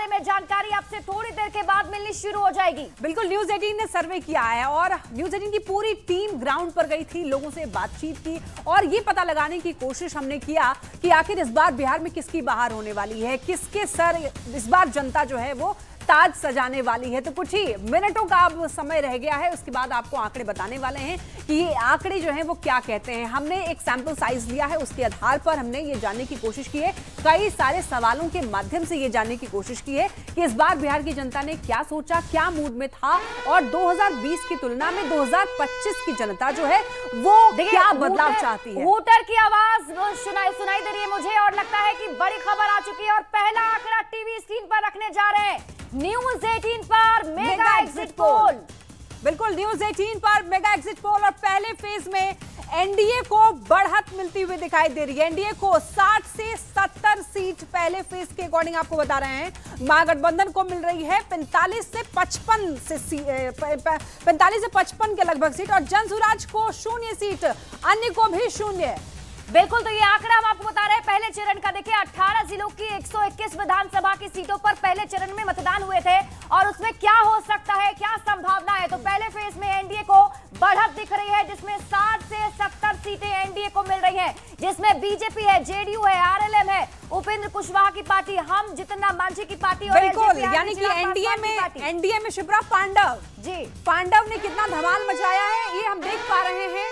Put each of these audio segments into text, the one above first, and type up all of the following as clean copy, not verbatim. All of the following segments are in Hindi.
बारे में जानकारी आपसे थोड़ी देर के बाद मिलनी शुरू हो जाएगी। बिल्कुल, न्यूज़ 18 ने सर्वे किया है और न्यूज़ 18 की पूरी टीम ग्राउंड पर गई थी, लोगों से बातचीत की और ये पता लगाने की कोशिश हमने किया कि आखिर इस बार बिहार में किसकी बहार होने वाली है, किसके सर इस बार जनता जो है वो ताज सजाने वाली है। तो कुछ ही मिनटों का अब समय रह गया है, उसके बाद आपको आंकड़े बताने वाले हैं कि ये आंकड़े जो हैं वो क्या कहते हैं। हमने एक सैंपल साइज लिया है, उसके आधार पर हमने ये जानने की कोशिश की है, कई सारे सवालों के माध्यम से ये जानने की कोशिश की है कि इस बार बिहार की जनता ने क्या सोचा, क्या मूड में था और 2020 की तुलना में 2025 की जनता जो है वो क्या बदलाव चाहती है। वोटर की आवाज सुनाई दे रही है मुझे और लगता है कि बड़ी खबर आ चुकी है और पहला आंकड़ा टीवी स्क्रीन पर रखने जा रहे हैं न्यूज़ 18 पर मेगा एग्जिट पोल। बिल्कुल, न्यूज़ 18 पर मेगा एग्जिट पोल और पहले फेज में एनडीए को बढ़त मिलती हुई दिखाई दे रही है। एनडीए को 60 से 70 सीट पहले फेज के अकॉर्डिंग आपको बता रहे हैं। महागठबंधन को मिल रही है 45 से 55 के लगभग सीट और जनसुराज को 0 सीट, अन्य को भी 0। बिल्कुल, तो ये आंकड़ा हम आपको बता रहे हैं पहले चरण का। देखिए 18 जिलों की 121 विधानसभा की सीटों पर पहले चरण में मतदान हुए थे और उसमें क्या हो सकता है, क्या संभावना है। तो पहले फेज में एनडीए को बढ़त दिख रही है जिसमें 60 से 70 सीटें एनडीए को मिल रही हैं, जिसमें बीजेपी है, जेडीयू है, आरएलएम है, उपेंद्र कुशवाहा की पार्टी, हम जितना मांझी की पार्टी और बिल्कुल, यानी कि एनडीए में शिप्रा पांडव ने कितना धमाल मचाया है ये हम देख पा रहे हैं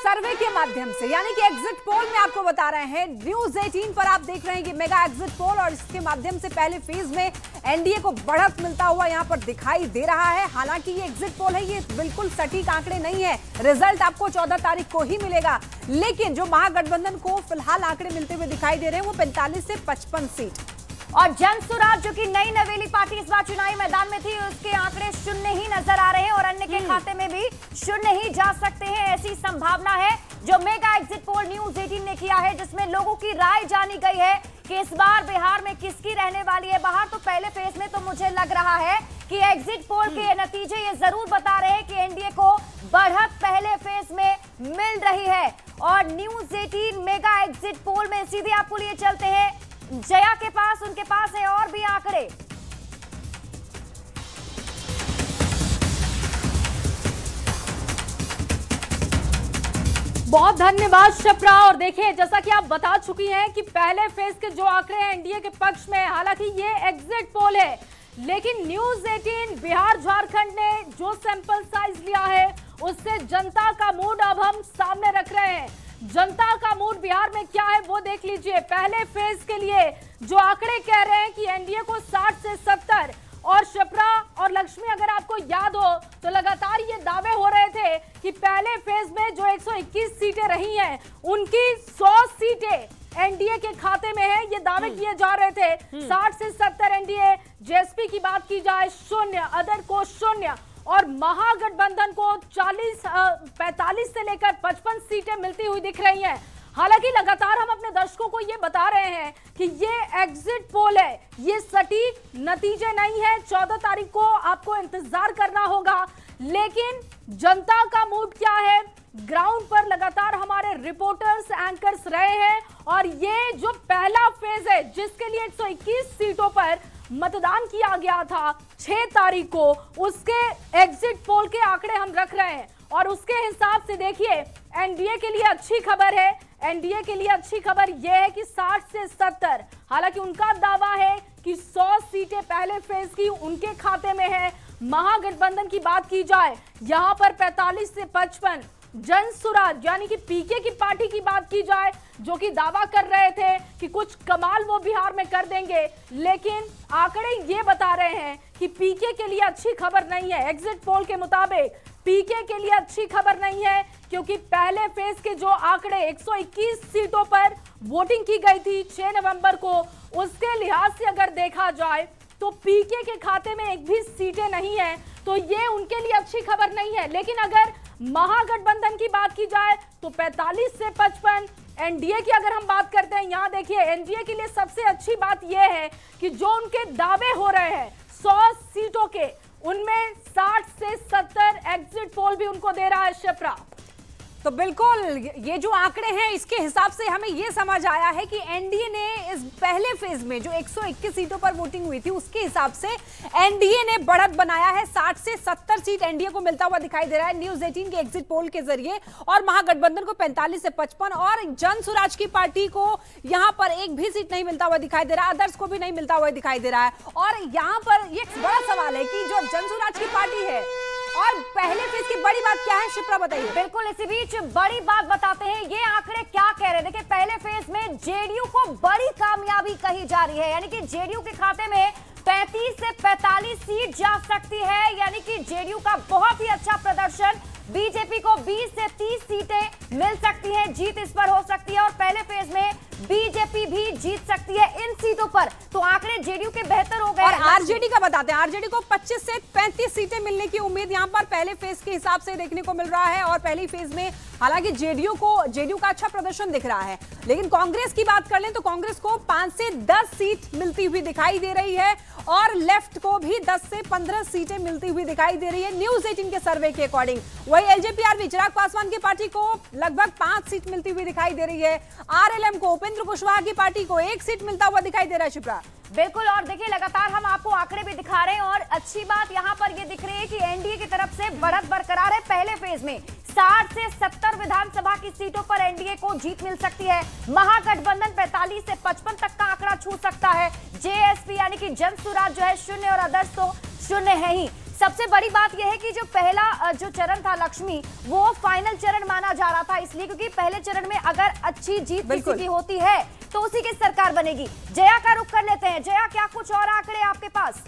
सर्वे के माध्यम से। यानी कि एग्जिट पोल में आपको बता रहे हैं, न्यूज़ 18 पर आप देख रहे हैं कि मेगा एग्जिट पोल और इसके माध्यम से पहले फेज में एनडीए को बढ़त मिलता हुआ यहां पर दिखाई दे रहा है। हालांकि ये एग्जिट पोल है, ये बिल्कुल सटीक आंकड़े नहीं है, रिजल्ट आपको 14 तारीख को ही मिलेगा। लेकिन जो महागठबंधन को फिलहाल आंकड़े मिलते हुए दिखाई दे रहे हैं वो 45 से 55 सीट। और जनसुराज जो कि नई नवेली पार्टी इस बार चुनावी मैदान में थी, उसके आंकड़े 0 ही नजर आ रहे हैं और अन्य के खाते में भी 0 ही जा सकते हैं, ऐसी संभावना है जो मेगा एग्जिट पोल न्यूज़ 18 ने किया है, जिसमें लोगों की राय जानी गई है कि इस बार बिहार में किसकी रहने वाली है बहार। तो पहले फेज में तो मुझे लग रहा है कि एग्जिट पोल के नतीजे ये जरूर बता रहे हैं कि एनडीए को बढ़त पहले फेज में मिल रही है। और न्यूज़ 18 मेगा एग्जिट पोल में सीधे आपको लिए चलते हैं जया के पास, उनके पास है और भी आंकड़े। बहुत धन्यवाद शिप्रा। और देखिए, जैसा कि आप बता चुकी हैं कि पहले फेज के जो आंकड़े हैं एनडीए के पक्ष में, हालांकि ये एग्जिट पोल है, लेकिन न्यूज़ 18 बिहार झारखंड ने जो सैंपल साइज लिया है उससे जनता का मूड अब हम सामने रख रहे हैं। जनता का मूड बिहार में क्या है वो देख लीजिए। पहले फेज के लिए जो आंकड़े कह रहे हैं कि एनडीए को 60 से 70 और शिप्रा और लक्ष्मी, अगर आपको याद हो तो लगातार ये दावे हो रहे थे कि पहले फेज में जो 121 सीटें रही हैं उनकी 100 सीटें एनडीए के खाते में है, ये दावे किए जा रहे थे। 60 से 70 एनडीए, जेएसपी की बात की जाए 0, अदर को 0 और महागठबंधन को 45 से लेकर 55 सीटें मिलती हुई दिख रही हैं। हालांकि लगातार हम अपने दर्शकों को ये बता रहे हैं कि ये एग्जिट पोल है, ये सटीक नतीजे नहीं है। 14 तारीख को आपको इंतजार करना होगा। लेकिन जनता का मूड क्या है, ग्राउंड पर लगातार हमारे रिपोर्टर्स, एंकर्स रहे हैं और ये जो पहला फेज है जिसके लिए 121 सीटों पर मतदान किया गया था 6 तारीख को, उसके एग्जिट पोल के आंकड़े हम रख रहे हैं और उसके हिसाब से देखिए एनडीए के लिए अच्छी खबर है। एनडीए के लिए अच्छी खबर यह है कि 60 से 70, हालांकि उनका दावा है कि 100 सीटें पहले फेज की उनके खाते में है। महागठबंधन की बात की जाए यहां पर 45 से 55, जनसुराज यानी कि पीके की पार्टी की बात की जाए जो कि दावा कर रहे थे कि कुछ कमाल वो बिहार में कर देंगे, लेकिन आंकड़े ये बता रहे हैं कि पीके के लिए अच्छी खबर नहीं है। एग्जिट पोल के मुताबिक पीके के लिए अच्छी खबर नहीं है क्योंकि पहले फेज के जो आंकड़े 121 सीटों पर वोटिंग की गई थी 6 नवंबर को, उसके लिहाज से अगर देखा जाए तो पीके के खाते में एक भी सीटें नहीं है, तो ये उनके लिए अच्छी खबर नहीं है। लेकिन अगर महागठबंधन की बात की जाए तो 45 से 55, एनडीए की अगर हम बात करते हैं, यहां देखिए एनडीए के लिए सबसे अच्छी बात यह है कि जो उनके दावे हो रहे हैं 100 सीटों के, उनमें 60 से 70 एग्जिट पोल भी उनको दे रहा है शिप्रा। तो बिल्कुल ये जो आंकड़े हैं इसके हिसाब से हमें ये समझ आया है कि एनडीए ने इस पहले फेज में जो 121 सीटों पर वोटिंग हुई थी उसके हिसाब से एनडीए ने बढ़त बनाया है। 60 से 70 सीट एनडीए को मिलता हुआ दिखाई दे रहा है न्यूज 18 के एग्जिट पोल के जरिए, और महागठबंधन को 45 से 55 और जन स्वराज की पार्टी को यहां पर एक भी सीट नहीं मिलता हुआ दिखाई दे रहा है, अदर्स को भी नहीं मिलता हुआ दिखाई दे रहा है। और यहां पर ये बड़ा सवाल है कि जो जन स्वराज की पार्टी है और पहले फेज की बड़ी बात क्या है, शिप्रा बताइए। बिल्कुल, इसी बीच बड़ी बात बताते हैं, ये आंकड़े क्या कह रहे हैं। देखिए, पहले फेज में जेडीयू को बड़ी कामयाबी कही जा रही है, यानी कि जेडीयू के खाते में 35 से 45 सीट जा सकती है, यानी कि जेडीयू का बहुत ही अच्छा प्रदर्शन। बीजेपी को 20 से 30 सीटें मिल सकती हैं, जीत इस पर हो सकती है, और पहले फेज में बीजेपी भी जीत सकती है इन सीटों पर। तो आंकड़े जेडीयू के बेहतर हो गए। और आरजेडी का बताते हैं, आरजेडी को 25 से 35 सीटें मिलने की उम्मीद यहां पर पहले फेज के हिसाब से देखने को मिल रहा है। और पहली फेज में हालांकि जेडीयू का अच्छा प्रदर्शन दिख रहा है, लेकिन कांग्रेस की बात कर लें तो कांग्रेस को 5 से 10 सीट मिलती हुई दिखाई दे रही है, और लेफ्ट को भी 10 से 15 सीटें मिलती हुई दिखाई दे रही है न्यूज 18 के सर्वे के अकॉर्डिंग। वही एलजेपी चिराग पासवान की पार्टी को लगभग 5 सीट मिलती हुई दिखाई दे रही है। आरएलएम को उपेंद्र कुशवाहा की पार्टी को 1 सीट मिलता हुआ दिखाई दे रहा है। शिप्रा बिल्कुल, और देखिए लगातार हम आपको आंकड़े भी दिखा रहे हैं, और अच्छी बात यहां पर ये दिख रही है कि एनडीए की तरफ से बढ़त बरकरार है। पहले फेज में 60 से 70 विधानसभा की सीटों पर एनडीए को जीत मिल सकती है। महागठबंधन 45 से 55 तक का आंकड़ा छू सकता है। जेएसपी यानी कि जन स्वराज जो है 0 और अदर्स तो 0 है ही। सबसे बड़ी बात यह है कि जो पहला जो चरण था लक्ष्मी, वो फाइनल चरण माना जा रहा था, इसलिए क्योंकि पहले चरण में अगर अच्छी जीत किसी की होती है तो उसी की सरकार बनेगी। जया का रुख कर लेते हैं। जया, क्या कुछ और आंकड़े आपके पास?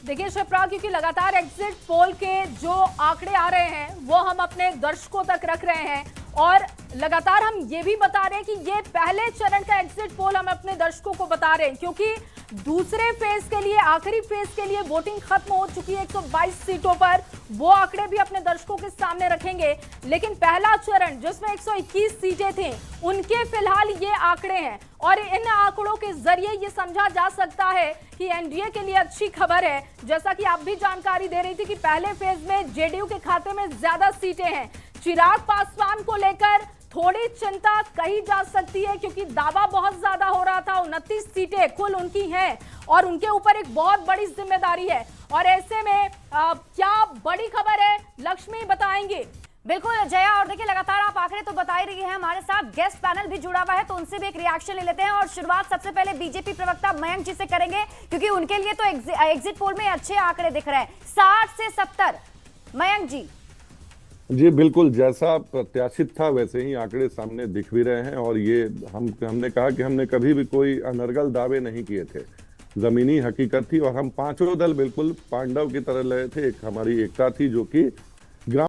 देखिए शिप्रा, क्योंकि लगातार एग्जिट पोल के जो आंकड़े आ रहे हैं वो हम अपने दर्शकों तक रख रहे हैं, और लगातार हम ये भी बता रहे हैं कि ये पहले चरण का एग्जिट पोल हम अपने दर्शकों को बता रहे हैं, क्योंकि दूसरे फेज के लिए, आखिरी फेज के लिए वोटिंग खत्म हो चुकी है 122 सीटों पर। वो आंकड़े भी अपने दर्शकों के सामने रखेंगे, लेकिन पहला चरण जिसमें 121 सीटें थी उनके फिलहाल ये आंकड़े हैं, और इन आंकड़ों के जरिए ये समझा जा सकता है कि एनडीए के लिए अच्छी खबर है। जैसा कि आप भी जानकारी दे रही थी कि पहले फेज में जेडीयू के खाते में ज्यादा सीटें हैं। चिराग पासवान को लेकर थोड़ी चिंता कही जा सकती है, क्योंकि दावा बहुत ज्यादा हो रहा था। 29 सीटें कुल उनकी हैं और उनके ऊपर एक बहुत बड़ी जिम्मेदारी है, और ऐसे में क्या बड़ी खबर है, लक्ष्मी बताएंगे। बिल्कुल जया, और देखिए लगातार आप आंकड़े तो बता ही रही है, हमारे साथ गेस्ट पैनल भी जुड़ा हुआ है, तो उनसे भी एक रिएक्शन ले लेते हैं। और शुरुआत सबसे पहले बीजेपी प्रवक्ता मयंक जी से करेंगे, क्योंकि उनके लिए तो एग्जिट पोल में अच्छे आंकड़े दिख रहे हैं, 60 से 70। मयंक जी बिल्कुल, जैसा प्रत्याशित था वैसे ही आंकड़े सामने दिख भी रहे हैं। और ये हमने कहा कि हमने कभी भी कोई अनर्गल दावे नहीं किए थे, जमीनी हकीकत थी, और हम पांचों दल बिल्कुल पांडव की तरह लगे थे। एक हमारी एकता थी जो कि